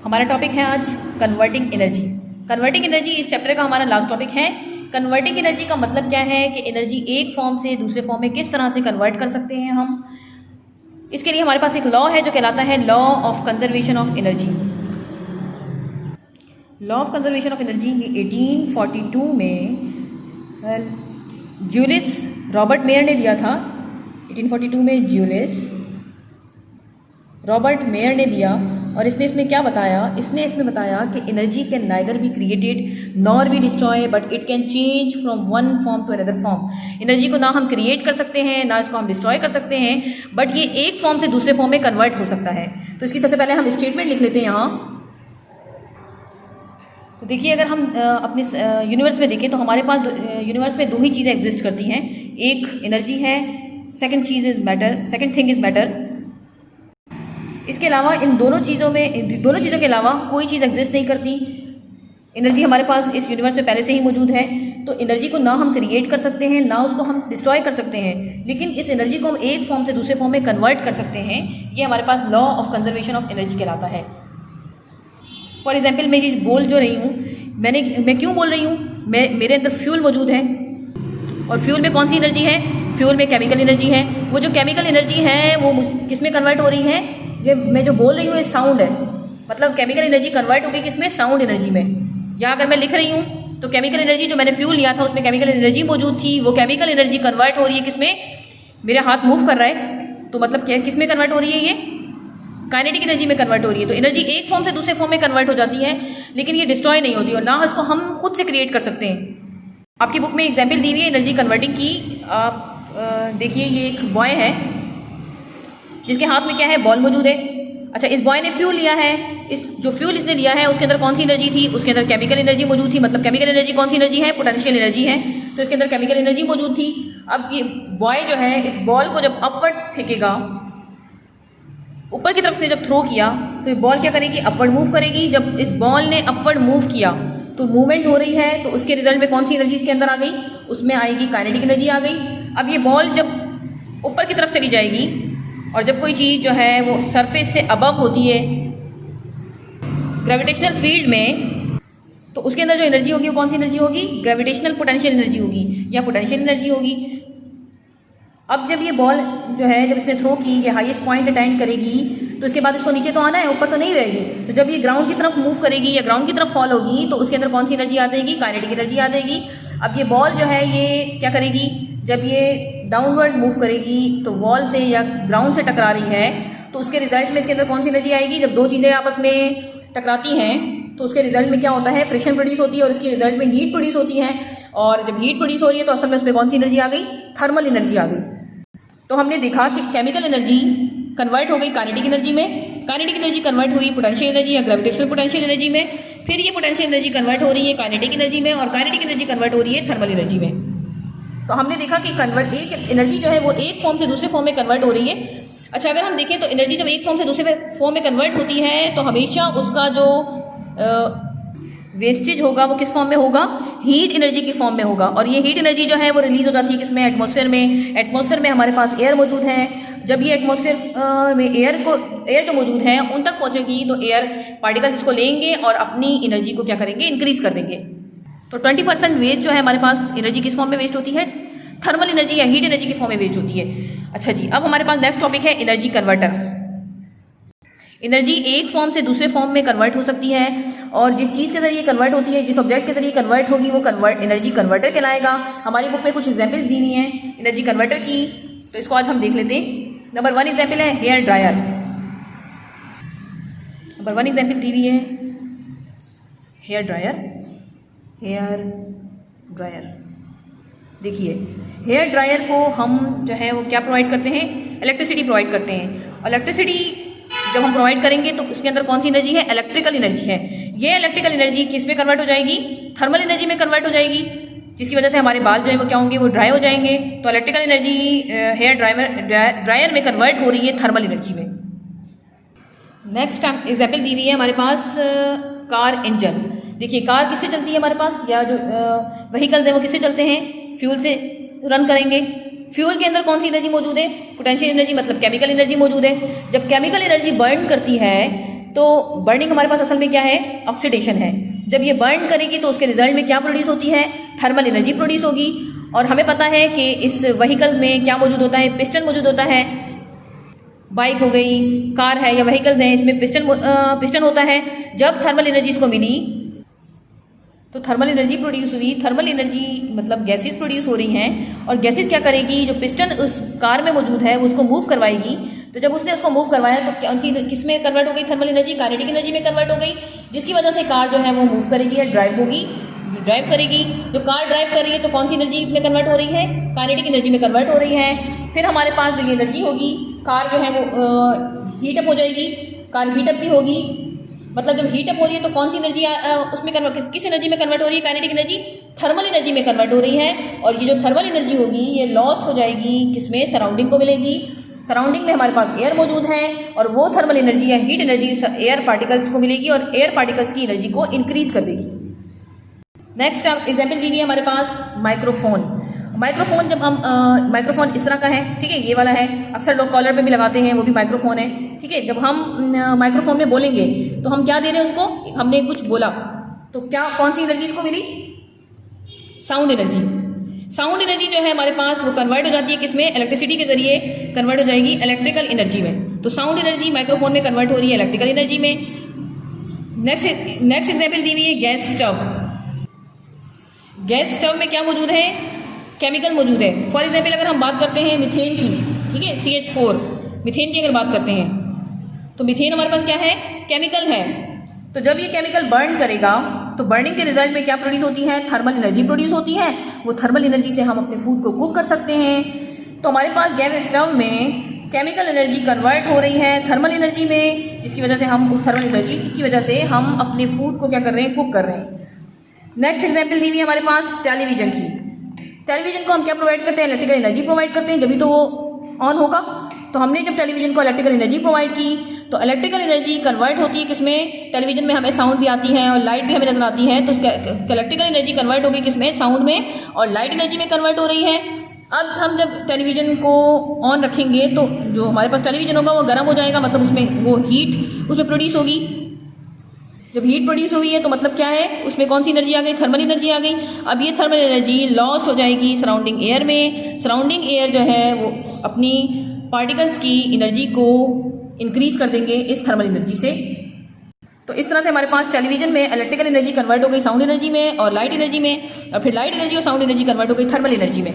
हमारा टॉपिक है आज कन्वर्टिंग एनर्जी। कन्वर्टिंग एनर्जी इस चैप्टर का हमारा लास्ट टॉपिक है। कन्वर्टिंग एनर्जी का मतलब क्या है कि एनर्जी एक फॉर्म से दूसरे फॉर्म में किस तरह से कन्वर्ट कर सकते हैं हम। इसके लिए हमारे पास एक लॉ है जो कहलाता है law of conservation of energy. Law of conservation of energy 1842 में जूलिस रॉबर्ट मेयर ने दिया था। 1842 में जूलिस रॉबर्ट मेयर ने दिया और इसने इसमें क्या बताया, इसने इसमें बताया कि energy can neither be created nor be destroy but it can change from one form to another form. Energy को ना हम क्रिएट कर सकते हैं ना इसको हम डिस्ट्रॉय कर सकते हैं, बट ये एक फॉर्म से दूसरे फॉर्म में कन्वर्ट हो सकता है। तो इसकी सबसे पहले हम स्टेटमेंट लिख लेते हैं यहाँ। तो देखिए, अगर हम अपने यूनिवर्स में देखें तो हमारे पास यूनिवर्स में दो ही चीज़ें एग्जिस्ट करती हैं। एक एनर्जी है, सेकंड थिंग इज़ मैटर। इसके अलावा इन दोनों चीज़ों के अलावा कोई चीज़ एग्जिस्ट नहीं करती। एनर्जी हमारे पास इस यूनिवर्स में पहले से ही मौजूद है, तो एनर्जी को ना हम क्रिएट कर सकते हैं ना उसको हम डिस्ट्रॉय कर सकते हैं, लेकिन इस एनर्जी को हम एक फॉर्म से दूसरे फॉर्म में कन्वर्ट कर सकते हैं। ये हमारे पास law of conservation of energy कहलाता है। फॉर एग्जाम्पल, मैं ये बोल जो रही हूँ, मैं क्यों बोल रही हूँ, मेरे अंदर फ्यूल मौजूद है और फ्यूल में कौन सी एनर्जी है, फ्यूल में केमिकल एनर्जी है। वो जो केमिकल एनर्जी है वो किस में कन्वर्ट हो रही है, ये मैं जो बोल रही हूँ ये साउंड है, मतलब केमिकल एनर्जी कन्वर्ट हो गई किसमें, साउंड एनर्जी में। या अगर मैं लिख रही हूँ तो केमिकल एनर्जी जो मैंने फ्यूल लिया था उसमें केमिकल एनर्जी मौजूद थी, वो केमिकल एनर्जी कन्वर्ट हो रही है किसमें, मेरा हाथ मूव कर रहा है तो मतलब क्या किस में कन्वर्ट हो रही है, ये काइनेटिक एनर्जी में कन्वर्ट हो रही है। तो एनर्जी एक फॉर्म से दूसरे फॉर्म में कन्वर्ट हो जाती है, लेकिन ये डिस्ट्रॉय नहीं होती और ना इसको हम खुद से क्रिएट कर सकते हैं। आपकी बुक में एग्जाम्पल दी हुई है एनर्जी कन्वर्टिंग की। आप देखिए, ये एक बॉय है जिसके हाथ में क्या है, बॉल मौजूद है। अच्छा, इस बॉय ने फ्यूल लिया है, इस जो फ्यूल इसने लिया है उसके अंदर कौन सी एनर्जी थी, उसके अंदर केमिकल एनर्जी मौजूद थी। मतलब केमिकल एनर्जी कौन सी एनर्जी है, पोटेंशियल एनर्जी है, तो इसके अंदर केमिकल एनर्जी मौजूद थी। अब ये बॉय जो है इस बॉल को जब अपवर्ड फेंकेगा, ऊपर की तरफ से जब थ्रो किया तो ये बॉल क्या करेगी, अपवर्ड मूव करेगी। जब इस बॉल ने अपवर्ड मूव किया तो मूवमेंट हो रही है, तो उसके रिजल्ट में कौन सी एनर्जी इसके अंदर आ गई, उसमें आएगी काइनेटिक एनर्जी आ गई। अब ये बॉल जब ऊपर की तरफ चली जाएगी और जब कोई चीज़ जो है वो सरफेस से अबव होती है ग्रेविटेशनल फील्ड में, तो उसके अंदर जो एनर्जी होगी वो कौन सी एनर्जी होगी, ग्रेविटेशनल पोटेंशियल एनर्जी होगी या पोटेंशियल एनर्जी होगी। अब जब ये बॉल जो है जब इसने थ्रो की, ये हाईएस्ट पॉइंट अटेंड करेगी, तो इसके बाद इसको नीचे तो आना है, ऊपर तो नहीं रहेगी। तो जब ये ग्राउंड की तरफ मूव करेगी या ग्राउंड की तरफ फॉल होगी तो उसके अंदर कौन सी एनर्जी आ जाएगी, काइनेटिक एनर्जी आ जाएगी। अब ये बॉल जो है ये क्या करेगी, जब ये डाउनवर्ड मूव करेगी तो वॉल से या ग्राउंड से टकरा रही है, तो उसके रिजल्ट में इसके अंदर कौन सी एनर्जी आएगी। जब दो चीज़ें आपस में टकराती हैं तो उसके रिजल्ट में क्या होता है, फ्रिक्शन प्रोड्यूस होती है और इसके रिजल्ट में हीट प्रोड्यूस होती है। और जब हीट प्रोड्यूस हो रही है तो असल में उसमें कौन सी एनर्जी आ गई, थर्मल एनर्जी आ गई। तो हमने देखा कि केमिकल एनर्जी कन्वर्ट हो गई काइनेटिक एनर्जी में, काइनेटिक एनर्जी कन्वर्ट हुई पोटेंशियल एनर्जी या ग्रेविटेशनल पोटेंशियल एनर्जी में, फिर ये पोटेंशियल एनर्जी कन्वर्ट हो रही है काइनेटिक एनर्जी में और काइनेटिक एनर्जी कन्वर्ट हो रही है थर्मल एनर्जी में। तो हमने देखा कि एक एनर्जी जो है वो एक फॉर्म से दूसरे फॉर्म में कन्वर्ट हो रही है। अच्छा, अगर हम देखें तो एनर्जी जब एक फॉर्म से दूसरे फॉर्म में कन्वर्ट होती है तो हमेशा उसका जो वेस्टेज होगा वो किस फॉर्म में होगा, हीट एनर्जी की फॉर्म में होगा। और ये हीट एनर्जी जो है वो रिलीज हो जाती है किसमें, एटमॉस्फेयर में। एटमॉस्फेयर में हमारे पास एयर मौजूद है, जब ये एटमॉस्फेयर में एयर जो मौजूद है उन तक पहुंचेगी तो एयर पार्टिकल्स इसको लेंगे और अपनी एनर्जी को क्या करेंगे, इंक्रीज कर देंगे। तो 20% वेस्ट जो है हमारे पास एनर्जी किस फॉर्म में वेस्ट होती है, थर्मल एनर्जी या हीट एनर्जी के फॉर्म में वेस्ट होती है। अच्छा जी, अब हमारे पास नेक्स्ट टॉपिक है एनर्जी कन्वर्टर्स। एनर्जी एक फॉर्म से दूसरे फॉर्म में कन्वर्ट हो सकती है और जिस चीज़ के जरिए कन्वर्ट होती है, जिस ऑब्जेक्ट के जरिए कन्वर्ट होगी वो एनर्जी कन्वर्टर कहलाएगा। हमारी बुक में कुछ एग्जाम्पल्स दी हुई हैं एनर्जी कन्वर्टर की, तो इसको आज हम देख लेते हैं। नंबर 1 एग्जाम्पल है हेयर ड्रायर। नंबर 1 एग्जाम्पल दी हुई है हेयर ड्रायर। देखिए, हेयर ड्रायर को हम जो है वो क्या प्रोवाइड करते हैं, इलेक्ट्रिसिटी प्रोवाइड करते हैं। इलेक्ट्रिसिटी जब हम प्रोवाइड करेंगे तो उसके अंदर कौन सी एनर्जी है, इलेक्ट्रिकल एनर्जी है। ये इलेक्ट्रिकल एनर्जी किस में कन्वर्ट हो जाएगी, थर्मल एनर्जी में कन्वर्ट हो जाएगी, जिसकी वजह से हमारे बाल जो है वो क्या होंगे, वो ड्राई हो जाएंगे। तो इलेक्ट्रिकल एनर्जी हेयर ड्रायर में कन्वर्ट हो रही है थर्मल एनर्जी में। नेक्स्ट एग्जाम्पल दी हुई है हमारे पास कार इंजन। देखिए, कार किससे चलती है हमारे पास, या जो व्हीकल्स हैं वो किससे चलते हैं, फ्यूल से रन करेंगे। फ्यूल के अंदर कौन सी एनर्जी मौजूद है, पोटेंशियल एनर्जी मतलब केमिकल एनर्जी मौजूद है। जब केमिकल एनर्जी बर्न करती है तो बर्निंग हमारे पास असल में क्या है, ऑक्सीडेशन है। जब ये बर्न करेगी तो उसके रिजल्ट में क्या प्रोड्यूस होती है, थर्मल एनर्जी प्रोड्यूस होगी। और हमें पता है कि इस व्हीकल्स में क्या मौजूद होता है, पिस्टन मौजूद होता है। बाइक हो गई, कार है या व्हीकल्स हैं, इसमें पिस्टन होता है। जब थर्मल एनर्जी इसको मिली तो थर्मल एनर्जी प्रोड्यूस हुई। थर्मल एनर्जी मतलब गैसेस प्रोड्यूस हो रही हैं और गैसेस क्या करेगी, जो पिस्टन उस कार में मौजूद है वो उसको मूव करवाएगी। तो जब उसने उसको मूव करवाया तो कौन सी किस में कन्वर्ट हो गई, थर्मल एनर्जी काइनेटिक एनर्जी में कन्वर्ट हो गई, जिसकी वजह से कार जो है वो मूव करेगी या ड्राइव करेगी। जो कार ड्राइव कर रही है तो कौन सी एनर्जी में कन्वर्ट हो रही है, काइनेटिक एनर्जी में कन्वर्ट हो रही है। फिर हमारे पास जो ये एनर्जी होगी, कार जो है वो हीटअप हो जाएगी। कार हीटअप भी होगी, मतलब जब हीटअप हो रही है तो कौन सी एनर्जी उसमें किस एनर्जी में कन्वर्ट हो रही है, काइनेटिक एनर्जी थर्मल एनर्जी में कन्वर्ट हो रही है। और ये जो थर्मल एनर्जी होगी ये लॉस्ट हो जाएगी, किसमें, सराउंडिंग को मिलेगी। सराउंडिंग में हमारे पास एयर मौजूद है और वो थर्मल एनर्जी या हीट एनर्जी एयर पार्टिकल्स को मिलेगी और एयर पार्टिकल्स की एनर्जी को इंक्रीज कर देगी। नेक्स्ट एग्जाम्पल दी हुई है हमारे पास माइक्रोफोन। माइक्रोफोन जब हम माइक्रोफोन इस तरह का है, ठीक है, ये वाला है, अक्सर लोग कॉलर पे भी लगाते हैं, वो भी माइक्रोफोन है, ठीक है। जब हम माइक्रोफोन में बोलेंगे तो हम क्या दे रहे हैं उसको, हमने कुछ बोला तो क्या कौन सी एनर्जी इसको मिली, साउंड एनर्जी। साउंड एनर्जी जो है हमारे पास वो कन्वर्ट हो जाती है किसमें, इलेक्ट्रिसिटी के जरिए कन्वर्ट हो जाएगी इलेक्ट्रिकल एनर्जी में। तो साउंड एनर्जी माइक्रोफोन में कन्वर्ट हो रही है इलेक्ट्रिकल एनर्जी में। नेक्स्ट एग्जाम्पल दी हुई है गैस स्टव। गैस स्टव में क्या मौजूद है, केमिकल मौजूद है। फॉर एग्जाम्पल अगर हम बात करते हैं मीथेन की, ठीक है, CH4 मीथेन की अगर बात करते हैं तो मीथेन हमारे पास क्या है, केमिकल है। तो जब ये केमिकल बर्न करेगा तो बर्निंग के रिजल्ट में क्या प्रोड्यूस होती है, थर्मल एनर्जी प्रोड्यूस होती है। वो थर्मल एनर्जी से हम अपने फूड को कुक कर सकते हैं। तो हमारे पास गैस स्टव में केमिकल एनर्जी कन्वर्ट हो रही है थर्मल एनर्जी में, जिसकी वजह से हम उस थर्मल एनर्जी की वजह से हम अपने फूड को क्या कर रहे हैं, कुक कर रहे हैं। नेक्स्ट एग्जाम्पल दी हुई है हमारे पास टेलीविजन की। टेलीविजन को हम क्या प्रोवाइड करते हैं, इलेक्ट्रिकल एनर्जी प्रोवाइड करते हैं, जब भी तो वो ऑन होगा। तो हमने जब टेलीविजन को इलेक्ट्रिकल एनर्जी प्रोवाइड की तो इलेक्ट्रिकल एनर्जी कन्वर्ट होती है किसमें, टेलीविजन में हमें साउंड भी आती है और लाइट भी हमें नजर आती है। तो इलेक्ट्रिकल एनर्जी कन्वर्ट हो गई किसमें, साउंड में, और लाइट एनर्जी में कन्वर्ट हो रही है। अब हम जब टेलीविजन को ऑन रखेंगे तो जो हमारे पास टेलीविजन होगा वो गर्म हो जाएगा, मतलब उसमें वो हीट उसमें प्रोड्यूस होगी। जब हीट प्रोड्यूस हुई है तो मतलब क्या है, उसमें कौन सी एनर्जी आ गई, थर्मल एनर्जी आ गई। अब ये थर्मल एनर्जी लॉस्ट हो जाएगी सराउंडिंग एयर में। सराउंडिंग एयर जो है वो अपनी पार्टिकल्स की एनर्जी को इंक्रीज कर देंगे इस थर्मल एनर्जी से। तो इस तरह से हमारे पास टेलीविजन में इलेक्ट्रिकल एनर्जी कन्वर्ट हो गई साउंड एनर्जी में और लाइट एनर्जी में, और फिर लाइट एनर्जी और साउंड एनर्जी कन्वर्ट हो गई थर्मल एनर्जी में।